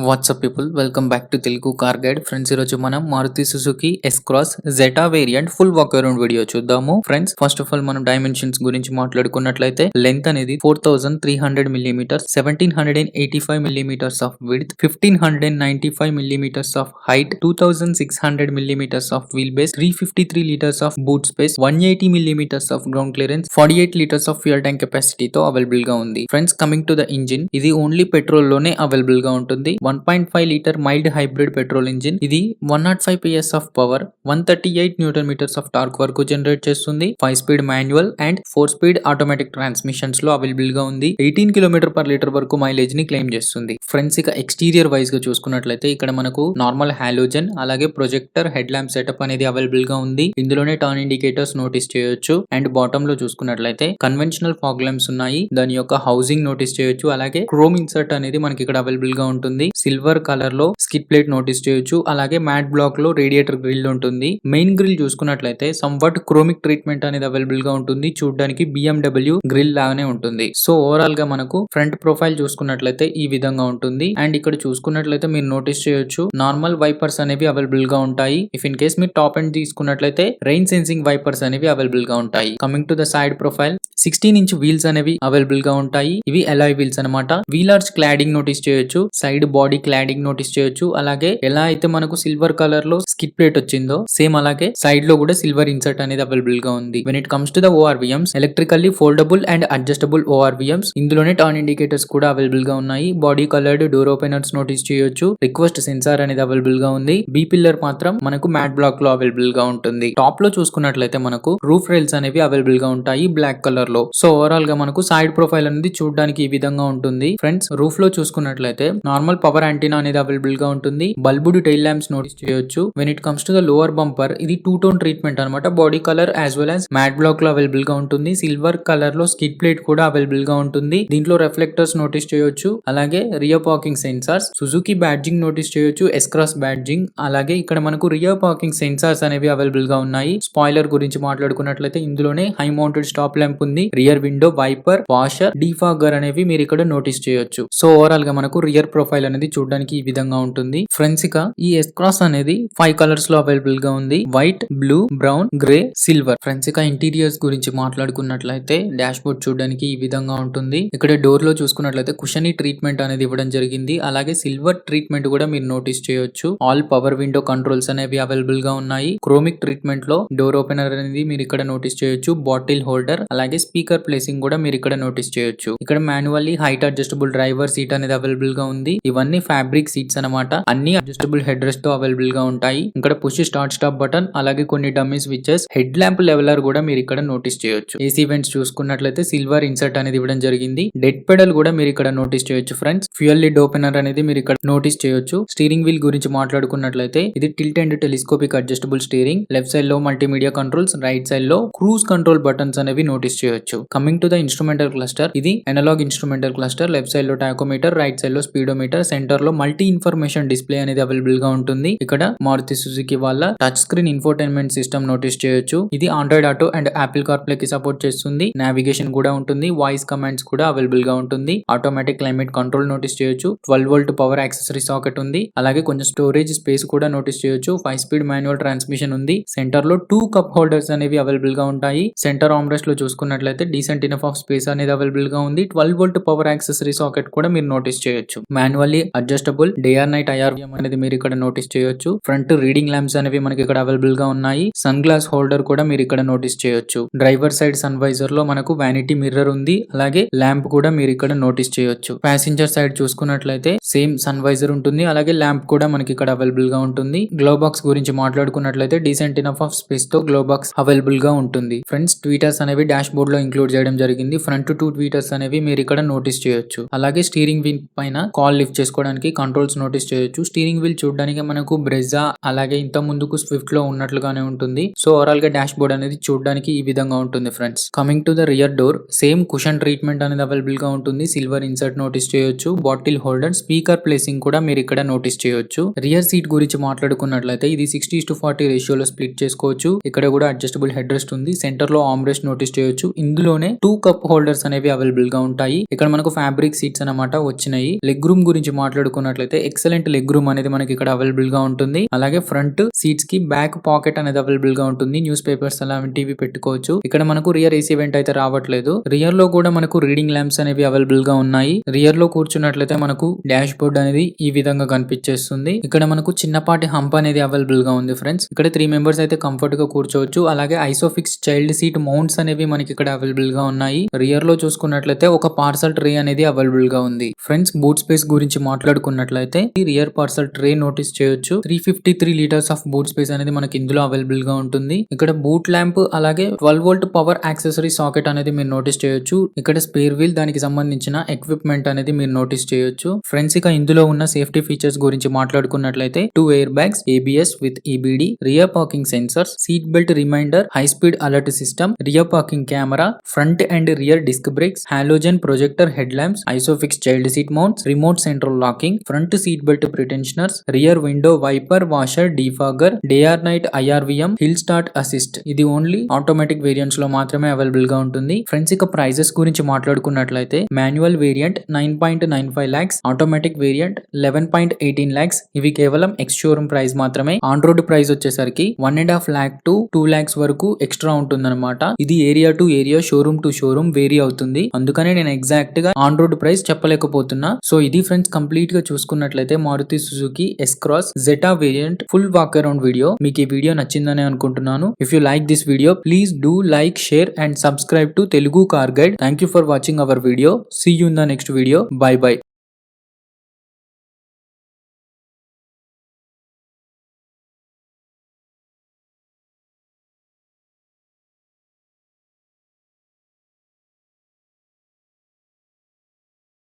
WhatsApp people welcome back to Telugu car guide friends. ఈరోజు మనం Maruti Suzuki S cross Zeta variant full walk around video చూద్దాము. Friends first of all మనం dimensions గురించి మాట్లాడుకున్నట్లయితే length అనేది 4300 millimetres, 1785 millimetres of width, 1595 millimetres of height, 2600 millimetres of wheel base, 353 litres of boot space, 180 millimetres of ground clearance, 48 litres of fuel tank కెపాసిటీతో available గా ఉంది. Friends coming to the engine, ఇది only petrol లోనే available గా ఉంటుంది. 1.5 litre mild hybrid petrol engine. ఇది 105 PS of power, 138 newton metres of torque వరకు generate చేస్తుంది. 5 speed manual and 4 speed automatic transmissions లో అవైలబుల్ గా ఉంది. 18 km/లీటర్ వరకు మైలేజ్ ని క్లెయిమ్ చేస్తుంది. ఫ్రెండ్స్ ఇక ఎక్స్టీరియర్ వైజ్ గా చూసుకున్నట్లయితే ఇక్కడ మనకు నార్మల్ హాలోజన్ అలాగే ప్రొజెక్టర్ హెడ్ ల్యాంప్ సెటప్ అనేది అవైలబుల్ గా ఉంది. ఇందులోనే టర్న్ ఇండికేటర్స్ నోటీస్ చేయొచ్చు. అండ్ బాటమ్ లో చూసుకున్నట్లయితే కన్వెన్షనల్ ఫాగ్ ల్యాంప్స్ ఉన్నాయి. దాని యొక్క హౌసింగ్ నోటీస్ చేయొచ్చు. అలాగే క్రోమ్ ఇన్సర్ట్ అనేది మనకి ఇక్కడ అవైలబుల్ గా ఉంటుంది. సిల్వర్ కలర్ లో స్కిడ్ ప్లేట్ నోటీస్ చేయొచ్చు. అలాగే మ్యాట్ బ్లాక్ లో రేడియేటర్ గ్రిల్ ఉంటుంది. మెయిన్ గ్రిల్ చూసుకున్నట్లయితే సంవట్ క్రోమిక్ ట్రీట్మెంట్ అనేది అవైలబుల్ గా ఉంటుంది. చూడడానికి BMW గ్రిల్ లాగానే ఉంటుంది. సో ఓవరాల్ గా మనకు ఫ్రంట్ ప్రొఫైల్ చూసుకున్నట్లయితే ఈ విధంగా ఉంటుంది. అండ్ ఇక్కడ చూసుకున్నట్లయితే మీరు నోటీస్ చేయొచ్చు నార్మల్ వైపర్స్ అనేవి అవైలబుల్ గా ఉంటాయి. ఇఫ్ ఇన్ కేస్ మీరు టాప్ ఎండ్ తీసుకున్నట్లయితే రెయిన్ సెన్సింగ్ వైపర్స్ అనేవి అవైలబుల్ గా ఉంటాయి. Coming to the side profile, 16 inch wheels అనేవి అవైలబుల్ గా ఉంటాయి. ఇవి అలాయ్ వీల్స్ అనమాట. వీల్ ఆర్చ్ క్లాడింగ్ నోటీస్ చేయొచ్చు. సైడ్ బాడీ క్లాడింగ్ నోటీస్ చేయొచ్చు. అలాగే ఎలా అయితే మనకు సిల్వర్ కలర్ లో స్కిడ్ ప్లేట్ వచ్చిందో సేమ్ అలాగే సైడ్ లో కూడా సిల్వర్ ఇన్సర్ట్ అనేది అవైలబుల్ గా ఉంది. When it comes to the ORVMs, electrically foldable and adjustable ORVMs. ఇందులోనే టర్న్ ఇండికేటర్స్ కూడా అవైలబుల్ గా ఉన్నాయి. Body coloured door openers notice చేయొచ్చు. రిక్వెస్ట్ సెన్సార్ అనేది అవైలబుల్ గా ఉంది. బి పిల్లర్ మాత్రం మనకు మ్యాట్ బ్లాక్ లో అవైలబుల్ గా ఉంటుంది. టాప్ లో చూసుకున్నట్లయితే మనకు రూఫ్ రైల్స్ అనేవి అవైలబుల్ గా ఉంటాయి బ్లాక్ కలర్ లో. సో ఓవరాల్ గా మనకు సైడ్ ప్రొఫైల్ అనేది చూడడానికి ఈ విధంగా ఉంటుంది. ఫ్రెండ్స్ రూఫ్ లో చూసుకున్నట్లయితే నార్మల్ పవర్ యాంటీనా అనేది అవైలబుల్ గా ఉంటుంది. బల్బుడ్ టైల్ ల్యాంప్స్ నోటీస్ చేయొచ్చు. When it comes to the lower bumper, ఇది 2 టోన్ ట్రీట్మెంట్ అనమాట. Body colour as well as matte black లో అవైలబుల్ గా ఉంటుంది. సిల్వర్ కలర్ లో స్కిడ్ ప్లేట్ కూడా అవైలబుల్ గా ఉంటుంది. దీంట్లో రిఫ్లెక్టర్స్ నోటీస్ చేయొచ్చు. అలాగే rear parking sensors, Suzuki badging notice చేయొచ్చు. S cross badging. అలాగే ఇక్కడ మనకు రియర్ పార్కింగ్ సెన్సార్స్ అనేవి అవైలబుల్ గా ఉన్నాయి. స్పాయిలర్ గురించి మాట్లాడుకున్నట్లయితే ఇందులోనే హై మౌంటెడ్ స్టాప్ ల్యాంప్ ఉంది. Rear window wiper, washer, defogger అనేవి మీరు ఇక్కడ నోటీస్ చేయొచ్చు. సో ఓవరాల్ గా మనకు రియర్ ప్రొఫైల్ అనేది చూడడానికి ఈ విధంగా ఉంటుంది. ఫ్రెండ్స్ ఇక ఈ ఎస్ క్రాస్ అనేది 5 కలర్స్ లో అవైలబుల్ గా ఉంది. White, blue, brown, grey, silver. Friends ఇక ఇంటీరియర్స్ గురించి మాట్లాడుకున్నట్లయితే డాష్ బోర్డ్ చూడడానికి ఈ విధంగా ఉంటుంది. ఇక్కడ డోర్ లో చూసుకున్నట్లయితే కుషనీ ట్రీట్మెంట్ అనేది ఇవ్వడం జరిగింది. అలాగే సిల్వర్ ట్రీట్మెంట్ కూడా మీరు నోటీస్ చేయొచ్చు. ఆల్ పవర్ విండో కంట్రోల్స్ అనేవి అవైలబుల్ గా ఉన్నాయి. క్రోమిక్ ట్రీట్మెంట్ లో డోర్ ఓపెనర్ అనేది మీరు ఇక్కడ నోటీస్ చేయొచ్చు. బాటిల్ హోల్డర్ అలాగే స్పీకర్ ప్లేసింగ్ కూడా మీరు ఇక్కడ నోటీస్ చేయొచ్చు. ఇక్కడ manually height adjustable driver seat అనేది అవైలబుల్ గా ఉంది. ఇవన్నీ ఫ్యాబ్రిక్ సీట్స్ అనమాట. అన్ని అడ్జస్టబుల్ హెడ్ రెస్ట్ తో అవైలబుల్ గా ఉంటాయి. ఇక్కడ పుష్ స్టార్ట్ స్టాప్ బటన్ అలాగే కొన్ని dummy switches, head lamp leveller కూడా మీరు ఇక్కడ నోటీస్ చేయొచ్చు. ఏసీ వెంట్స్ చూసుకున్నట్లయితే సిల్వర్ ఇన్సర్ట్ అనేది ఇవ్వడం జరిగింది. డెడ్ పెడల్ కూడా మీరు ఇక్కడ నోటీస్ చేయొచ్చు. ఫ్రెండ్స్ ఫ్యూయల్ లిడ్ ఓపెనర్ అనేది మీరు ఇక్కడ నోటీస్ చేయొచ్చు. స్టీరింగ్ వీల్ గురించి మాట్లాడుకున్నట్లయితే ఇది tilt and telescopic adjustable steering. Left side లో మల్టీమీడియా కంట్రోల్స్, రైట్ సైడ్ లో క్రూజ్ కంట్రోల్ బటన్స్ అనేవి నోటీస్ చేయొచ్చు. Coming to the instrumental cluster, ఇది analogue instrumental cluster. Left side లో టాకోమీటర్, రైట్ సైడ్ లో స్పీడోమీటర్, సెంటర్ లో మల్టీ ఇన్ఫర్మేషన్ డిస్ప్లే అనేది available గా ఉంటుంది. ఇక్కడ మారుతి సుజుకి వాళ్ళ touch screen infotainment system notice చేయొచ్చు. ఇది Android auto and Apple CarPlay కి సపోర్ట్ చేస్తుంది. నావిగేషన్ కూడా ఉంటుంది. వాయిస్ కమాండ్స్ కూడా అవైలబుల్ గా ఉంటుంది. ఆటోమేటిక్ క్లైమేట్ కంట్రోల్ నోటీస్ చేయొచ్చు. 12 వోల్ట్ పవర్ యాక్సెసరీ సాకెట్ ఉంది. అలాగే కొంచెం స్టోరేజ్ స్పేస్ కూడా నోటీస్ చేయొచ్చు. 5 స్పీడ్ మాన్యువల్ ట్రాన్స్మిషన్ ఉంది. సెంటర్ లో 2 కప్ హోల్డర్స్ అనేవి అవైలబుల్ గా ఉంటాయి. సెంటర్ ఆర్మ్రెస్ట్ లో చూసుకున్నట్లయితే డీసెంట్ ఇనఫ్ ఆఫ్ స్పేస్ అనేది అవైలబుల్ గా ఉంది. 12 వోల్ట్ పవర్ యాక్సెసరీ సాకెట్ కూడా మీరు నోటీస్ చేయొచ్చు. Manually adjustable day or night IRVM అనేది మీరు ఇక్కడ నోటీస్ చేయొచ్చు. ఫ్రంట్ రీడింగ్ ల్యాంప్స్ అనేవి మనకి ఇక్కడ అవైలబుల్ గా ఉన్నాయి. సన్ గ్లాస్ హోల్డర్ కూడా మీరు ఇక్కడ నోటీస్ చేయొచ్చు. డ్రైవర్ సైడ్ సన్ వైజర్ లో మనకు వ్యానిటీ మిర్రర్ ఉంది. అలాగే ల్యాంప్ కూడా మీరు ఇక్కడ నోటీస్ చేయొచ్చు. ప్యాసింజర్ సైడ్ చూసుకున్నట్లయితే సేమ్ సన్ వైజర్ ఉంటుంది. అలాగే ల్యాంప్ కూడా మనకి ఇక్కడ అవైలబుల్ గా ఉంటుంది. గ్లో బాక్స్ గురించి మాట్లాడుకున్నట్లయితే డీసెంట్ ఇనఫ్ ఆఫ్ స్పేస్ తో గ్లో బాక్స్ అవైలబుల్ గా ఉంటుంది. ఫ్రెండ్స్ ట్వీటర్స్ అనేవి డాష్ బోర్డ్ లో ఇంక్లూడ్ చేయడం జరిగింది. ఫ్రంట్ 2 ట్వీటర్స్ అనేవి మీరు ఇక్కడ నోటీస్ చేయొచ్చు. అలాగే స్టీరింగ్ వీల్ పైన కాల్ లిఫ్ట్ చేసుకోవడానికి కంట్రోల్స్ నోటీస్ చేయొచ్చు. స్టీరింగ్ వీల్ చూడడానికి మనకు బ్రెజా అలాగే ఇంత ముందుకు స్విఫ్ట్ లో ఉన్నట్లుగానే ఉంటుంది. సో ఓవరాల్ గా డాష్ బోర్డ్ అనేది చూడడానికి ఈ విధంగా ఉంటుంది. Friends coming to the rear door, same cushion treatment అనేది అవైలబుల్ గా ఉంటుంది. సిల్వర్ ఇన్సర్ట్ నోటీస్ చేయొచ్చు. బాటిల్ హోల్డర్, స్పీకర్ ప్లేసింగ్ కూడా మీరు ఇక్కడ నోటీస్ చేయొచ్చు. రియర్ సీట్ గురించి మాట్లాడుకున్నట్లయితే ఇది 60:40 రేషియోలో స్ప్లిట్ చేసుకోవచ్చు. ఇక్కడ కూడా అడ్జస్టబుల్ హెడ్ రెస్ట్ ఉంది. సెంటర్ లో ఆర్మ్ రెస్ట్ నోటీస్ చేయొచ్చు. ఇందులోనే 2 కప్ హోల్డర్స్ అనేవి అవైలబుల్ గా ఉంటాయి. ఇక్కడ మనకు ఫ్యాబ్రిక్ సీట్స్ అన్నమాట వచ్చినాయి. లెగ్ రూమ్ గురించి మాట్లాడు మాట్లాడుకున్నట్లయితే ఎక్సలెంట్ లెగ్ రూమ్ అనేది మనకి ఇక్కడ అవైలబుల్ గా ఉంటుంది. అలాగే ఫ్రంట్ సీట్స్ కి బ్యాక్ పాకెట్ అనేది అవైలబుల్ గా ఉంటుంది. న్యూస్ పేపర్స్ అలాంటివి పెట్టుకోవచ్చు. ఇక్కడ మనకు రియర్ ఏసీ వెంట్ అయితే రావట్లేదు. రియర్ లో కూడా మనకు రీడింగ్ ల్యాంప్స్ అనేవి అవైలబుల్ గా ఉన్నాయి. రియర్ లో కూర్చున్నట్లయితే మనకు డాష్ బోర్డ్ అనేది ఈ విధంగా కనిపించేస్తుంది. ఇక్కడ మనకు చిన్నపాటి హంప్ అనేది అవైలబుల్ గా ఉంది ఫ్రెండ్స్. ఇక్కడ 3 మెంబర్స్ అయితే కంఫర్ట్ గా కూర్చోవచ్చు. అలాగే ఐసోఫిక్స్ చైల్డ్ సీట్ మౌంట్స్ అనేవి మనకి ఇక్కడ అవైలబుల్ గా ఉన్నాయి. రియర్ లో చూసుకున్నట్లయితే ఒక పార్సల్ ట్రే అనేది అవైలబుల్ గా ఉంది. ఫ్రెండ్స్ బూట్ స్పేస్ గురించి మాట్లాడుకున్నట్లయితే ఈ రియర్ పార్సల్ ట్రే నోటీస్ చేయొచ్చు. 353 లీటర్స్ ఆఫ్ బూట్ స్పేస్ అనేది మనకి ఇందులో అవైలబుల్ గా ఉంటుంది. ఇక్కడ బూట్ ల్యాంప్ అలాగే 12 వోల్ట్ పవర్ యాక్సెసరీ సాకెట్ అనేది మీరు నోటీస్ చేయొచ్చు. ఇక్కడ స్పేర్ వీల్ దానికి సంబంధించిన ఎక్విప్మెంట్ అనేది మీరు నోటీస్ చేయొచ్చు. ఫ్రెండ్స్ ఇక ఇందులో ఉన్న సేఫ్టీ ఫీచర్స్ గురించి మాట్లాడుకున్నట్లయితే 2 air bags, ABS with EBD, rear parking sensors, seat belt reminder, high speed alert system, rear parking camera, front and rear disc brakes, halogen projector head lamps, isofix child seat mounts, remote central locking, front seat belt pretensioners, rear window wiper, washer, defogger, day or night IRVM, hill start assist. ఇది only automatic variants లో మాత్రమే available గా ఉంటుంది. Friends ఇక prices గురించి మాట్లాడుకున్నట్లయితే manual variant 9.95 lakhs, automatic variant 11.18 lakhs. ఇవి కేవలం ex showroom price మాత్రమే. ఆన్ రోడ్ ప్రైస్ వచ్చేసరికి 1.5 lakh to 2 lakhs వరకు ఎక్స్ట్రా ఉంటుందన్నమాట. ఇది area to area, showroom to showroom vary అవుతుంది. అందుకనే నేను ఎగ్జాక్ట్ గా ఆన్ రోడ్ ప్రైస్ చెప్పలేకపోతున్నా. సో ఇది ఫ్రెండ్స్ కంప్లీట్ గా చూసుకున్నట్లయితే Maruti Suzuki S-Cross Zeta variant full walk around video. మీకు ఈ వీడియో నచ్చిందని అనుకుంటున్నాను. If you like this video please do like, share and subscribe to Telugu Car Guide. Thank you for watching our video. See you in the next video. Bye bye.